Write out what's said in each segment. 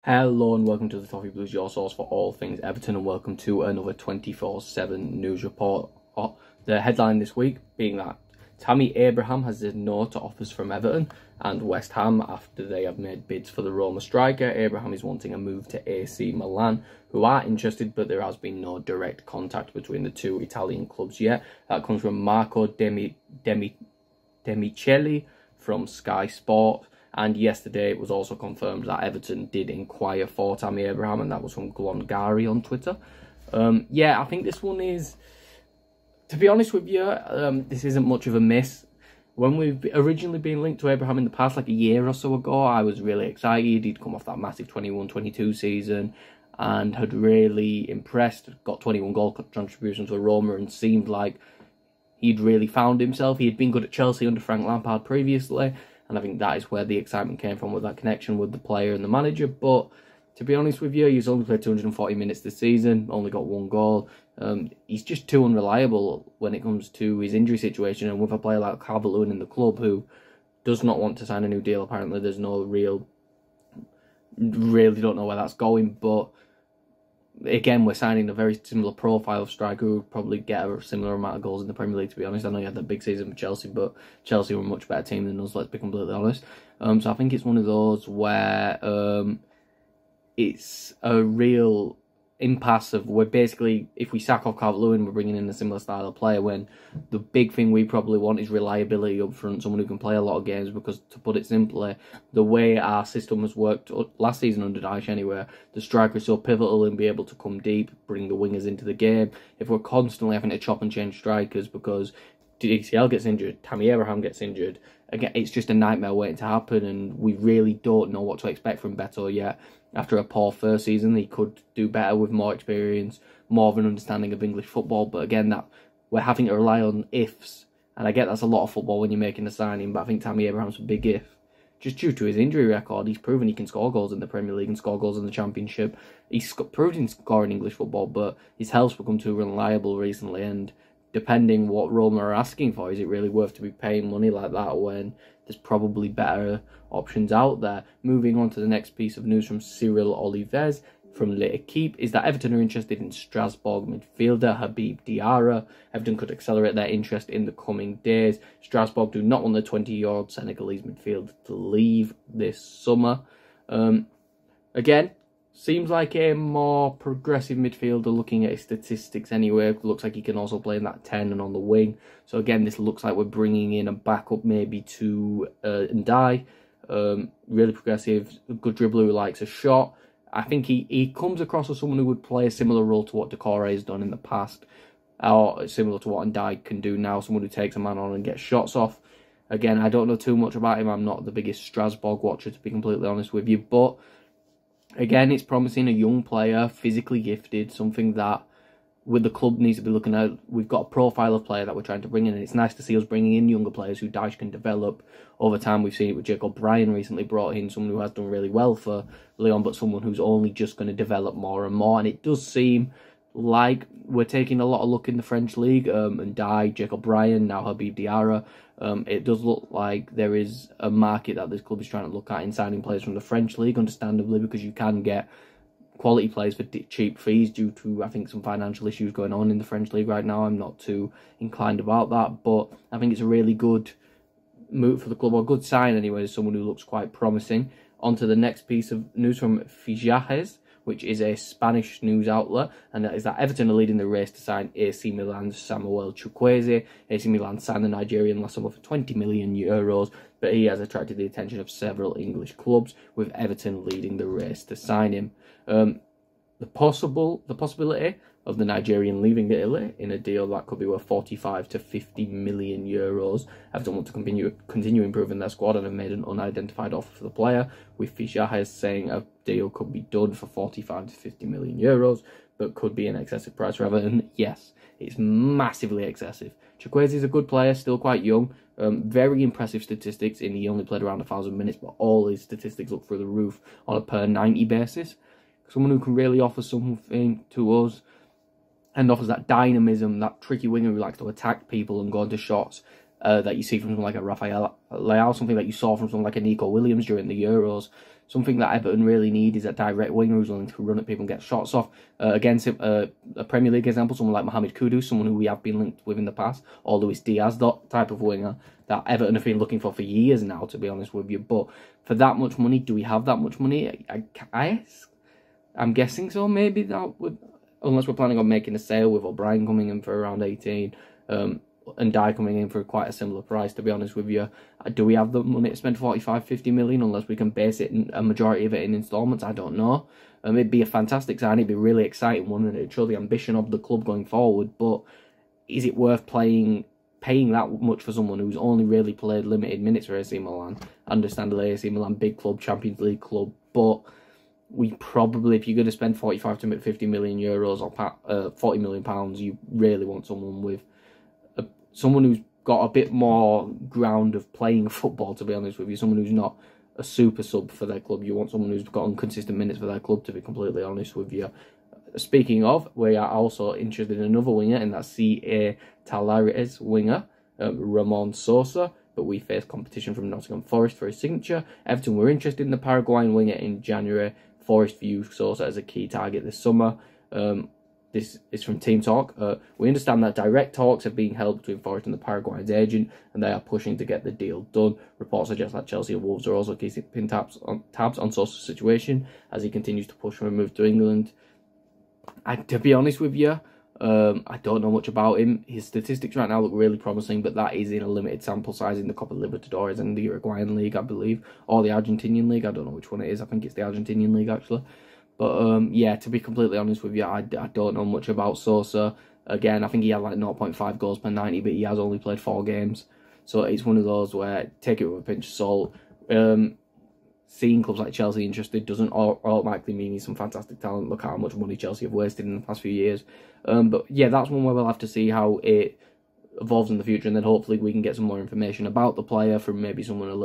Hello and welcome to the Toffee Blues, your source for all things Everton, and welcome to another 24/7 news report. The headline this week being that Tammy Abraham has said no to offers from Everton and West Ham after they have made bids for the Roma striker. Abraham is wanting a move to AC Milan, who are interested, but there has been no direct contact between the two Italian clubs yet. That comes from Marco Demicheli from Sky Sport. And yesterday it was also confirmed that Everton did inquire for Tammy Abraham, and that was from Glongari on Twitter. Yeah, I think this one is, to be honest with you, this isn't much of a miss. When we've originally been linked to Abraham in the past, like a year or so ago, I was really excited. He'd come off that massive 21-22 season and had really impressed, got 21 goal contributions for Roma and seemed like he'd really found himself. He had been good at Chelsea under Frank Lampard previously, and I think that is where the excitement came from, with that connection with the player and the manager. But to be honest with you, he's only played 240 minutes this season, only got one goal. He's just too unreliable when it comes to his injury situation. And with a player like Calvert-Lewin in the club who does not want to sign a new deal, apparently there's no really don't know where that's going. But again, we're signing a very similar profile of striker who would probably get a similar amount of goals in the Premier League, to be honest. I know he had that big season for Chelsea, but Chelsea were a much better team than us, let's be completely honest. So I think it's one of those where it's a real impasse of, we're basically, if we sack off Calvert-Lewin, we're bringing in a similar style of player, when the big thing we probably want is reliability up front, someone who can play a lot of games, because to put it simply, the way our system has worked last season under Dyche anyway, the striker is so pivotal in being able to come deep, bring the wingers into the game. If we're constantly having to chop and change strikers because DCL gets injured, Tammy Abraham gets injured, again, it's just a nightmare waiting to happen, and we really don't know what to expect from Beto yet. After a poor first season, he could do better with more experience, more of an understanding of English football, but again, that we're having to rely on ifs, and I get that's a lot of football when you're making a signing, but I think Tammy Abraham's a big if. Just due to his injury record, he's proven he can score goals in the Premier League and score goals in the Championship. He's proved he can score in English football, but his health's become too unreliable recently, and depending what Roma are asking for, is it really worth to be paying money like that when there's probably better options out there? Moving on to the next piece of news from Cyril Olives from L'Equipe is that Everton are interested in Strasbourg midfielder Habib Diarra. Everton could accelerate their interest in the coming days. Strasbourg do not want the 20-year-old Senegalese midfielder to leave this summer. Again, seems like a more progressive midfielder looking at his statistics anyway. Looks like he can also play in that 10 and on the wing. So again, this looks like we're bringing in a backup maybe to Ndai. Really progressive, good dribbler who likes a shot. I think he comes across as someone who would play a similar role to what Decore has done in the past, or similar to what Ndai can do now, someone who takes a man on and gets shots off. Again, I don't know too much about him. I'm not the biggest Strasbourg watcher, to be completely honest with you, but again, it's promising, a young player, physically gifted, something that with the club needs to be looking at. We've got a profile of player that we're trying to bring in, and it's nice to see us bringing in younger players who Dyche can develop over time. We've seen it with Jacob Bryan recently, brought in someone who has done really well for Lyon, but someone who's only just going to develop more and more. And it does seem like we're taking a lot of luck in the French league, and Jacob Bryan, now Habib Diarra. It does look like there is a market that this club is trying to look at in signing players from the French league, understandably, because you can get quality players for cheap fees due to, I think, some financial issues going on in the French league right now. I'm not too inclined about that, but I think it's a really good move for the club, or a good sign anyway, as someone who looks quite promising. On to the next piece of news from Fichajes, which is a Spanish news outlet, and that is that Everton are leading the race to sign AC Milan's Samuel CHUKWUEZE. AC Milan signed the Nigerian last summer for €20 million, but he has attracted the attention of several English clubs, with Everton leading the race to sign him. The possibility of the Nigerian leaving Italy in a deal that could be worth 45 to 50 million euros. Everton want to continue improving their squad and have made an unidentified offer for the player, with Fichajes saying a deal could be done for 45 to 50 million euros, but could be an excessive price for Everton. Yes, it's massively excessive. CHUKWUEZE is a good player, still quite young, very impressive statistics, he only played around 1,000 minutes, but all his statistics look through the roof on a per 90 basis. Someone who can really offer something to us, and offers that dynamism, that tricky winger who likes to attack people and go into shots that you see from someone like a Rafael Leao, something that you saw from someone like a Nico Williams during the Euros. something that Everton really need is a direct winger who's willing to run at people and get shots off. Against a Premier League example, someone like Mohamed Kudus, someone who we have been linked with in the past, or Luis Diaz, that type of winger that Everton have been looking for years now, to be honest with you. But for that much money, do we have that much money? I'm guessing so. Maybe that would, unless we're planning on making a sale with O'Brien coming in for around 18, and Dye coming in for quite a similar price, to be honest with you. Do we have the money to spend 45-50 million unless we can base it in a majority of it in installments? I don't know. It'd be a fantastic sign. It'd be a really exciting one, and it'd show the ambition of the club going forward. But is it worth paying that much for someone who's only really played limited minutes for AC Milan? Understandably, AC Milan, big club, Champions League club, but we probably, if you're going to spend 45 to 50 million euros or 40 million pounds, you really want someone who's got a bit more ground of playing football, to be honest with you. Someone who's not a super sub for their club. You want someone who's got inconsistent minutes for their club, to be completely honest with you. Speaking of, we are also interested in another winger, and that's CHUKWUEZE winger, Ramon Sosa, but we face competition from Nottingham Forest for his signature. Everton were interested in the Paraguayan winger in January. Forest view Sosa as a key target this summer. This is from Team Talk. We understand that direct talks are being held between Forest and the Paraguayan's agent, and they are pushing to get the deal done. Reports suggest that Chelsea and Wolves are also keeping tabs on Sosa's situation as he continues to push for a move to England. To be honest with you, I don't know much about him. His statistics right now look really promising, but that is in a limited sample size in the Copa Libertadores and the Uruguayan League, I believe, or the Argentinian League. I don't know which one it is. I think it's the Argentinian League, actually. But yeah, to be completely honest with you, I don't know much about Sosa. Again, I think he had like 0.5 goals per 90, but he has only played 4 games. So it's one of those where take it with a pinch of salt. Seeing clubs like Chelsea interested doesn't automatically mean he's some fantastic talent. Look how much money Chelsea have wasted in the past few years. But yeah, that's one where we'll have to see how it evolves in the future, and then hopefully we can get some more information about the player from maybe someone with a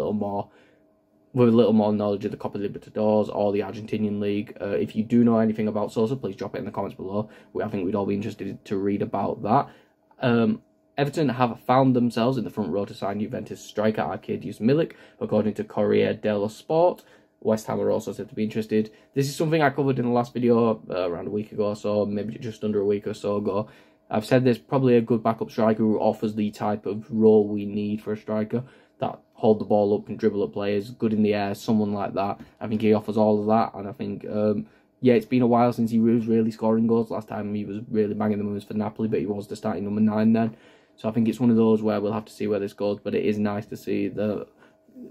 little more knowledge of the Copa Libertadores or the Argentinian League. If you do know anything about Sosa, please drop it in the comments below. I think we'd all be interested to read about that. Everton have found themselves in the front row to sign Juventus striker Arkadiusz Milik, according to Corriere dello Sport. West Ham are also said to be interested. This is something I covered in the last video around a week ago or so, maybe just under a week or so ago. I've said there's probably a good backup striker who offers the type of role we need for a striker, that hold the ball up, can dribble at players, good in the air, someone like that. I think he offers all of that, and I think, yeah, it's been a while since he was really scoring goals. Last time he was really banging them for Napoli, but he was the starting number 9 then. So I think it's one of those where we'll have to see where this goes, but it is nice to see the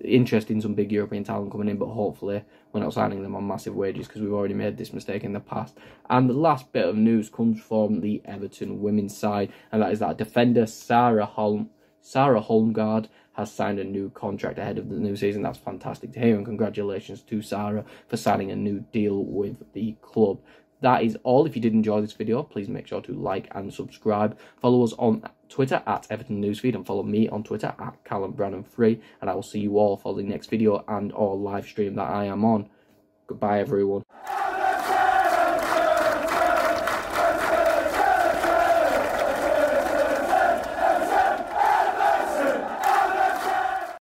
interest in some big European talent coming in, but hopefully we're not signing them on massive wages because we've already made this mistake in the past. And the last bit of news comes from the Everton women's side, and that is that defender Sarah Holmgaard has signed a new contract ahead of the new season. That's fantastic to hear, and congratulations to Sarah for signing a new deal with the club. That is all. If you did enjoy this video, please make sure to like and subscribe. Follow us on Twitter at Everton Newsfeed, and follow me on Twitter at Callum Brannan3. And I will see you all for the next video and or live stream that I am on. Goodbye, everyone.